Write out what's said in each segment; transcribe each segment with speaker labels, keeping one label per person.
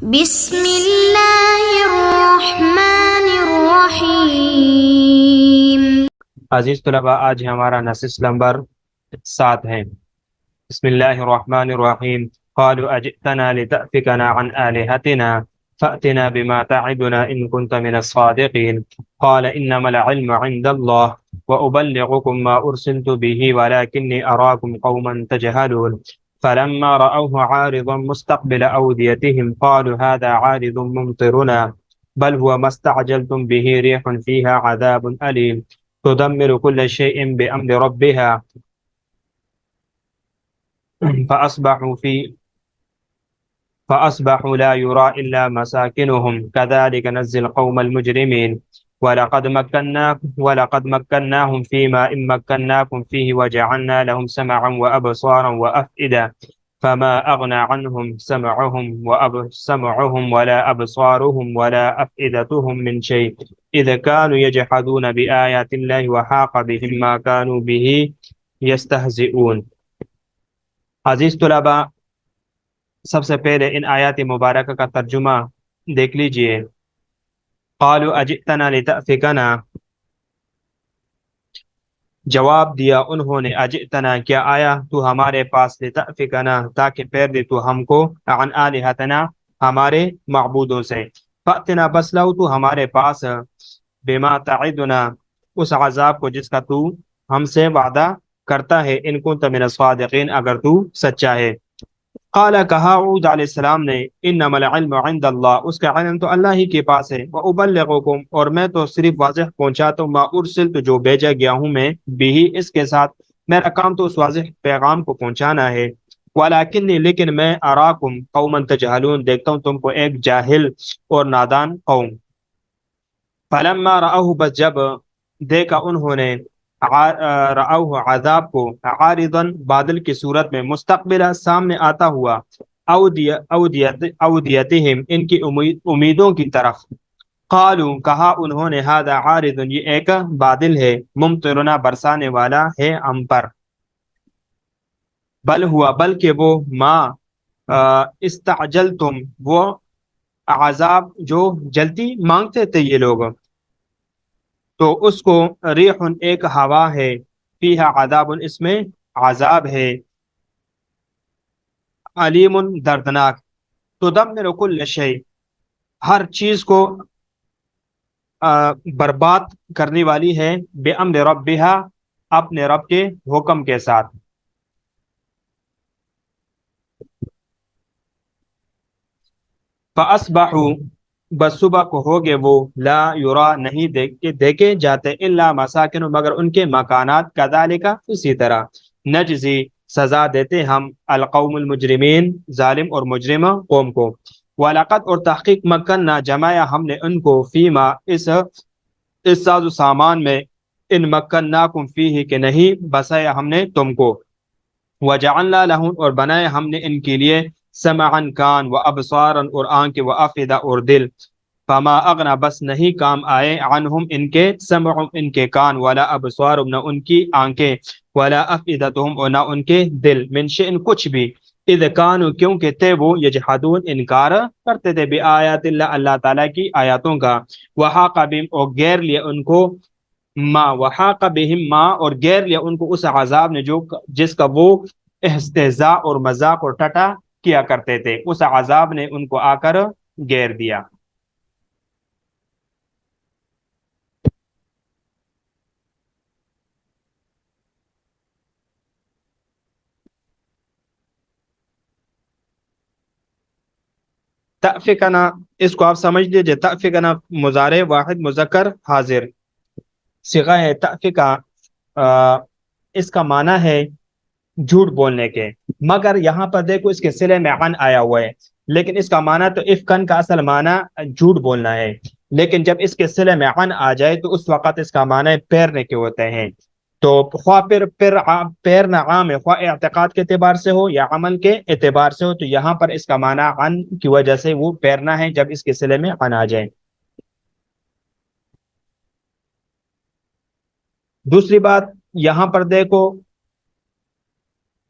Speaker 1: بسم اللہ الرحمن الرحیم۔
Speaker 2: عزیز طلباء، آج ہمارا نصیص نمبر 7 ہے۔ بسم اللہ الرحمن الرحیم۔ قالوا اجئتنا لتأفكنا عن آلهتنا فأتنا بما تعدنا إن كنت من الصادقين قال إنما العلم عند الله وأبلغكم ما أرسلت به ولكني أراكم قوما تجهلون فلما رأوه عارضا مستقبل أوديتهم قالوا هذا عارض ممطرنا بل هو ما استعجلتم به ريح فيها عذاب أليم تدمر كل شيء بأمر ربها فأصبحوا فأصبحوا لا يرى إلا مساكنهم كذلك نجزي القوم المجرمين ولقد مكناهم فيما إن مكناكم فيه وجعلنا لهم سمعا وأبصارا وأفئدة فما أغنى عنهم سمعهم ولا أبصارهم ولا أفئدتهم من شيء إذا كانوا يجحدون بآيات الله وحاق بهم ما كانوا به يستهزئون۔ عزیز طلباء، سب سے پہلے ان آیات مبارکہ کا ترجمہ دیکھ لیجئے۔ قالوا اجئتنا لتأفکنا، جواب دیا انہوں نے، اجئتنا کیا آیا تو ہمارے پاس، لتأفکنا تاکہ پھیر دے تو ہم کو، عن آلہتنا ہمارے معبودوں سے، فأتنا بس لو تو ہمارے پاس، بما تعدنا اس عذاب کو جس کا تو ہم سے وعدہ کرتا ہے، ان کنت من الصادقین اگر تو سچا ہے۔ قال کہا عود علیہ السلام نے، انما العلم عند اللہ، اس کا علم تو اللہ ہی کے پاس ہے، وابلغکم اور میں تو صرف واضح پہنچاتا ہوں، ما ارسلت جو بھیجا گیا ہوں میں، بھی اس کے ساتھ میرا کام تو اس واضح پیغام کو پہنچانا ہے، ولکنی لیکن میں، اراکم قوما تجہلون دیکھتا ہوں تم کو ایک جاہل اور نادان قوم۔ فلما رأوه بس جب دیکھا انہوں نے، رأوه عذاب کو، عارضا بادل کی صورت میں، مستقبلا سامنے آتا ہوا، اودیتہم ان کی امیدوں کی طرف، قالوا کہا انہوں نے، هذا عارض یہ ایک بادل ہے، ممطرنا برسانے والا ہے ہم پر، بل ہوا بلکہ وہ، ما استعجلتم وہ عذاب جو جلدی مانگتے تھے یہ لوگ، تو اس کو، ریح ایک ہوا ہے، فیہا عذاب اس میں عذاب ہے، علیم دردناک، تدمر کل شیء ہر چیز کو برباد کرنے والی ہے، بے امر ربها اپنے رب کے حکم کے ساتھ۔ فاصبحوا بس صبح کو ہو گئے وہ، لا یرا نہیں دیکھے جاتے، الا مساکن مگر ان کے مکانات، کذالک اسی طرح، نجزی سزا دیتے ہم، القوم المجرمین ظالم اور مجرم قوم کو، ولاقت اور تحقیق، مکننا جمایا ہم نے ان کو، فیما اس ساز و سامان میں، ان مکناکم فیہ کہ نہیں بسایا ہم نے تم کو، وجعلنا لہم اور بنائے ہم نے ان کے لیے، سمعا کان، و ابصارا اور آنکھ، و افئدہ اور دل، فما اغنا بس نہیں کام آئے، عنہم ان کے، سمعہم ان کے کان، ولا ابصارہم نہ ان کی آنکھیں، ولا افئدتہم اور نہ ان کے دل، من شئن کچھ بھی، اذ کانوا کیونکہ تھے وہ، یجحدون انکار کرتے تھے، بآیات اللہ اللہ تعالیٰ کی آیاتوں کا، وحاق بہم اور گیر لیا ان کو، ما وحاق بہم ما اور گیر لیا ان کو اس عذاب نے جو جس کا وہ استہزاء اور مذاق اور ٹٹا کیا کرتے تھے، اس عذاب نے ان کو آ کر گیر دیا۔ تأفکنا اس کو آپ سمجھ لیجئے، تأفکنا مضارع واحد مذکر حاضر صیغہ ہے، تأفکا اس کا معنی ہے جھوٹ بولنے کے، مگر یہاں پر دیکھو اس کے صلے میں عن آیا ہوا ہے، لیکن اس کا معنی تو افکن کا اصل معنی جھوٹ بولنا ہے، لیکن جب اس کے صلے میں عن آ جائے تو اس وقت اس کا معنی پیرنے کے ہوتے ہیں، تو خواہ پیرنا عام ہے، خواہ اعتقاد کے اعتبار سے ہو یا عمل کے اعتبار سے ہو، تو یہاں پر اس کا معنی عن کی وجہ سے وہ پیرنا ہے جب اس کے صلے میں عن آ جائے۔ دوسری بات یہاں پر دیکھو،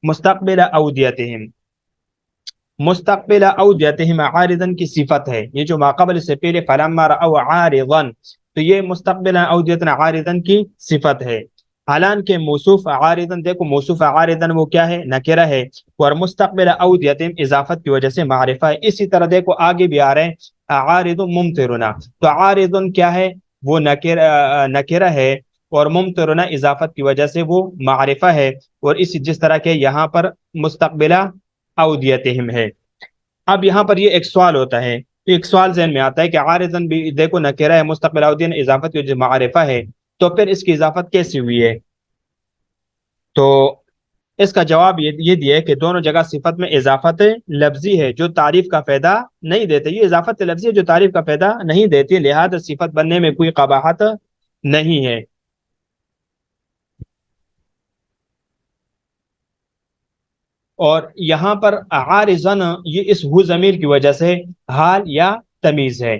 Speaker 2: مستقبل اودیتہم مستقبل اودیتہم عارضن کی صفت ہے، یہ جو ماقبل سے پہلے فلما رأوا عارضن، تو یہ مستقبل اودیتنا عارضن کی صفت ہے۔ حالان کے موصوف عارضن، دیکھو موصوف عارضن وہ کیا ہے؟ نکرہ ہے، اور مستقبل اودیتہم اضافت کی وجہ سے معرفہ ہے۔ اسی طرح دیکھو آگے بھی آ رہے ہیں عارض ممطرنا، تو عارضن کیا ہے؟ وہ نکرہ ہے، اور ممطرنا اضافت کی وجہ سے وہ معرفہ ہے، اور اسی جس طرح کے یہاں پر مستقبلہ اودیتہم ہے۔ اب یہاں پر یہ ایک سوال ہوتا ہے، ایک سوال ذہن میں آتا ہے کہ عارضن بھی دیکھو نکرہ ہے، مستقبل اودین اضافت کی وجہ سے معرفہ ہے، تو پھر اس کی اضافت کیسی ہوئی ہے؟ تو اس کا جواب یہ دیا ہے کہ دونوں جگہ صفت میں اضافت لفظی ہے جو تعریف کا فائدہ نہیں دیتے، یہ اضافت لفظی ہے جو تعریف کا فائدہ نہیں دیتی، لہذا صفت بننے میں کوئی قباحت نہیں ہے۔ اور یہاں پر عارضن یہ اس ہو ضمیر کی وجہ سے حال یا تمیز ہے۔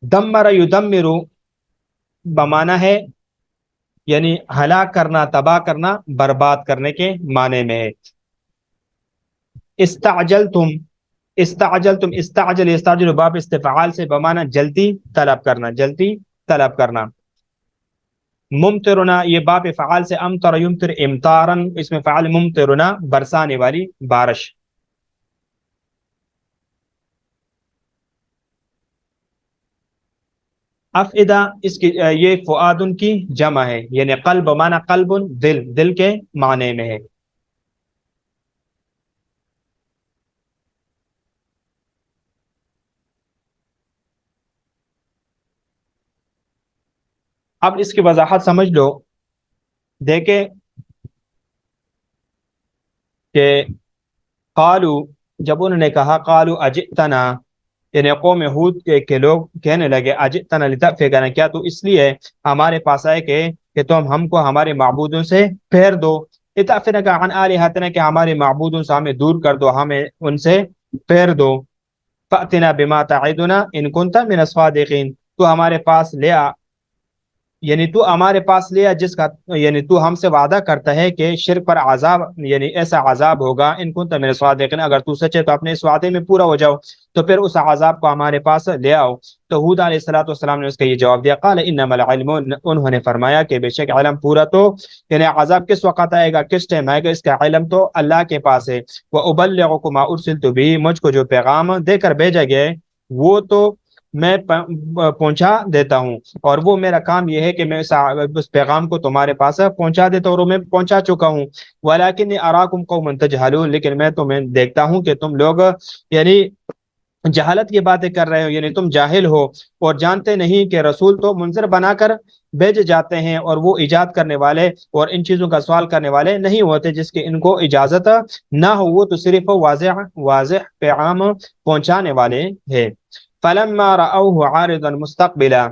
Speaker 2: دمر یدمر بمانا ہے یعنی ہلاک کرنا، تباہ کرنا، برباد کرنے کے معنی میں ہے۔ استعجلتم، استعجلتم، استعجل باب استفعال سے بمانا جلدی طلب کرنا، جلدی طلب کرنا۔ ممطرنا یہ باب فعال سے امطر یمطر امطارن، اس میں فعال ممطرنا برسانے والی بارش۔ افئدہ اس کی یہ فؤادن کی جمع ہے، یعنی قلب معنی قلب دل، دل کے معنی میں ہے۔ اب اس کی وضاحت سمجھ لو، دیکھیں کہ قالو جب انہوں نے کہا قالو اجئتنا، یعنی قوم ہود کے لوگ کہنے لگے اجئتنا لتأفکنا، کیا تو اس لیے ہمارے پاس آئے کہ تم ہم کو ہمارے معبودوں سے پھیر دو، لتأفکنا عن آلہتنا کہ ہمارے معبودوں سے ہمیں دور کر دو، ہمیں ان سے پھیر دو۔ فأتنا بما تعدنا ان کنت من الصادقین، تو ہمارے پاس لے آ، یعنی تو ہمارے پاس لیا جس کا، یعنی تو ہم سے وعدہ کرتا ہے کہ شرک پر عذاب، یعنی ایسا عذاب ہوگا، ان کنت من الصادقین اگر تو سچے تو اپنے اس وعدے میں پورا ہو جاؤ، تو پھر اس عذاب کو ہمارے پاس لے آؤ۔ تو ہود علیہ الصلوۃ والسلام نے اس کا یہ جواب دیا، قال انما العلم، انہوں نے فرمایا کہ بے شک علم پورا تو، یعنی عذاب کس وقت آئے گا، کس ٹائم آئے گا، اس کا علم تو اللہ کے پاس ہے۔ وابلغکم ما ارسلت به، مجھ کو جو پیغام دے کر بھیجا گیا ہے وہ تو میں پہنچا دیتا ہوں، اور وہ میرا کام یہ ہے کہ میں اس پیغام کو تمہارے پاس پہنچا دیتا ہوں، اور میں پہنچا چکا ہوں۔ ولیکنی اراکم قوما تجہلون، لیکن میں تمہیں دیکھتا ہوں کہ تم لوگ یعنی جہالت کی باتیں کر رہے ہو، یعنی تم جاہل ہو اور جانتے نہیں کہ رسول تو منذر بنا کر بھیجے جاتے ہیں، اور وہ ایجاد کرنے والے اور ان چیزوں کا سوال کرنے والے نہیں ہوتے جس کی ان کو اجازت نہ ہو، وہ تو صرف واضح واضح پیغام پہنچانے والے ہیں۔ فلما رأوه عارضا مستقبلا،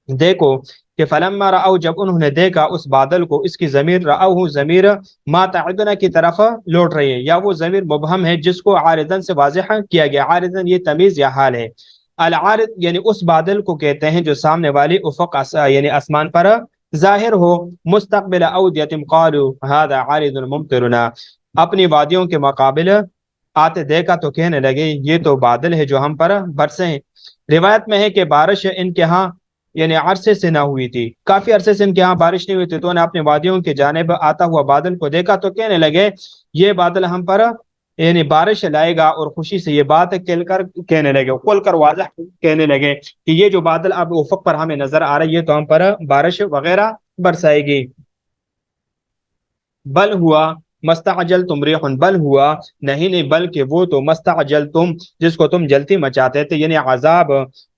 Speaker 2: دیکھو کہ فلما رأو جب انہوں نے دیکھا اس بادل کو، اس کی ضمیر رأوه ضمیر ما تعدنا کی طرف لوٹ رہی ہے، یا وہ ضمیر مبہم ہے جس کو عارضا سے واضح کیا گیا، عارضا یہ تمیز یا حال ہے۔ العارض یعنی اس بادل کو کہتے ہیں جو سامنے والی افق یعنی آسمان پر ظاہر ہو۔ مستقبل اودیۃ قالوا هذا عارض ممطرنا، اپنی وادیوں کے مقابل آتے دیکھا تو کہنے لگے یہ تو بادل ہے جو ہم پر برسے ہیں۔ روایت میں ہے کہ بارش ان کے ہاں یعنی عرصے سے نہ ہوئی تھی، کافی عرصے سے ان کے ہاں بارش نہیں ہوئی تھی، تو انہیں اپنے وادیوں کی جانب آتا ہوا بادل کو دیکھا تو کہنے لگے یہ بادل ہم پر یعنی بارش لائے گا، اور خوشی سے یہ بات کھل کر کہنے لگے، کھول کر واضح کہنے لگے کہ یہ جو بادل اب افق پر ہمیں نظر آ رہا ہے یہ تو ہم پر بارش وغیرہ برسائے گی۔ بل ہوا مستعجل تم ریح، بل ہوا نہیں نہیں بلکہ وہ تو مستعجل تم جس کو تم جلتی مچاتے تھے، یعنی عذاب۔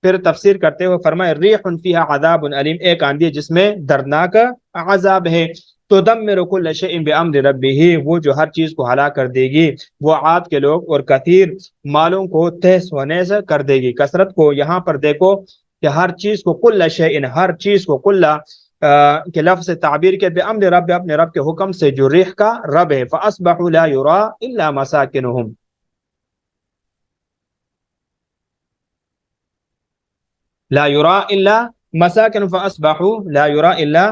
Speaker 2: پھر تفسیر کرتے ہوئے فرمائے ریح فیہا عذاب علیم، ایک آندھی جس میں دردناک عذاب ہے۔ تدمر کل شیء بامر ربہ، وہ جو ہر چیز کو ہلاک کر دے گی، وہ عاد کے لوگ اور کثیر مالوں کو تہس و نیز کر دے گی۔ کثرت کو یہاں پر دیکھو کہ ہر چیز کو کل شیء، ہر چیز کو کل کے لفظ تعبیر کے بامر رب، اپنے رب کے حکم سے جو ریح کا رب ہے۔ فاصبحوا لا یرا الا مساکنہم، لا یرا الا مساکن، فاصبحوا لا یرا الا